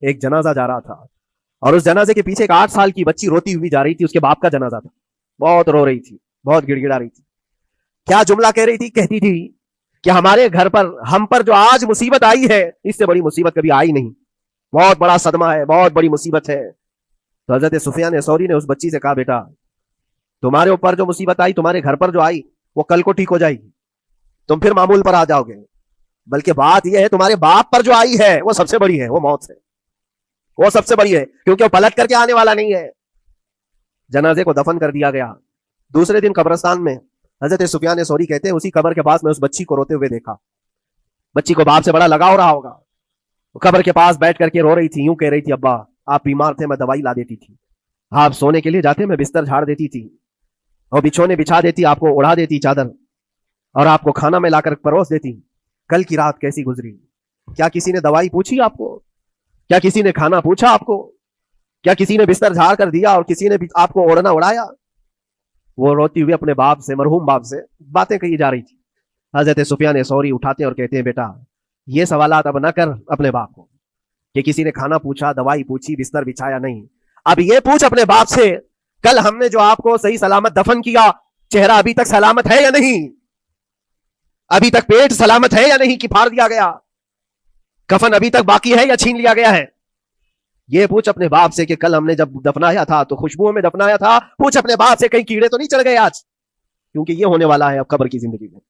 ایک جنازہ جا رہا تھا اور اس جنازے کے پیچھے ایک 8 سال کی بچی روتی ہوئی جا رہی تھی. اس کے باپ کا جنازہ تھا. بہت رو رہی تھی, بہت گڑ گڑا رہی تھی. کیا جملہ کہہ رہی تھی؟ کہتی تھی کہ ہمارے گھر پر, ہم پر جو آج مصیبت آئی ہے, اس سے بڑی مصیبت کبھی آئی نہیں. بہت بڑا صدمہ ہے, بہت بڑی مصیبت ہے. تو حضرت سفیان ثوری نے اس بچی سے کہا, بیٹا تمہارے اوپر جو مصیبت آئی, تمہارے گھر پر جو آئی, وہ کل کو ٹھیک ہو جائے گی, تم پھر معمول پر آ جاؤ گے. بلکہ بات یہ ہے تمہارے باپ پر جو آئی ہے وہ سب سے بڑی ہے, وہ موت ہے, وہ سب سے بڑی ہے, کیونکہ وہ پلٹ کر کے آنے والا نہیں ہے. جنازے کو دفن کر دیا گیا. دوسرے دن قبرستان میں حضرت سفیان ثوری کہتے ہیں اسی قبر کے پاس میں اس بچی کو روتے ہوئے دیکھا. بچی کو باپ سے بڑا لگاؤ رہا ہوگا. قبر کے پاس بیٹھ کر کے رو رہی تھی, یوں کہہ رہی تھی, ابا آپ بیمار تھے, میں دوائی لا دیتی تھی. آپ سونے کے لیے جاتے, میں بستر جھاڑ دیتی تھی, اور بچھونے بچھا دیتی, آپ کو اڑا دیتی چادر, اور آپ کو کھانا میں لا کر پروس دیتی. کل کی رات کیسی گزری؟ کیا کسی نے دوائی پوچھی آپ کو؟ کیا کسی نے کھانا پوچھا آپ کو؟ کیا کسی نے بستر جھاڑ کر دیا اور کسی نے آپ کو اوڑھنا اڑایا؟ وہ روتی ہوئی اپنے باپ سے, مرحوم باپ سے باتیں کہی جا رہی تھی. حضرت سفیان ثوری اٹھاتے اور کہتے ہیں, بیٹا یہ سوالات اب نہ کر اپنے باپ کو کہ کسی نے کھانا پوچھا, دوائی پوچھی, بستر بچھایا, نہیں. اب یہ پوچھ اپنے باپ سے, کل ہم نے جو آپ کو صحیح سلامت دفن کیا, چہرہ ابھی تک سلامت ہے یا نہیں؟ ابھی تک پیٹ سلامت ہے یا نہیں کہ پھاڑ دیا گیا؟ کفن ابھی تک باقی ہے یا چھین لیا گیا ہے؟ یہ پوچھ اپنے باپ سے کہ کل ہم نے جب دفنایا تھا تو خوشبوؤں میں دفنایا تھا. پوچھ اپنے باپ سے کہیں کیڑے تو نہیں چڑھ گئے آج, کیونکہ یہ ہونے والا ہے اب قبر کی زندگی میں.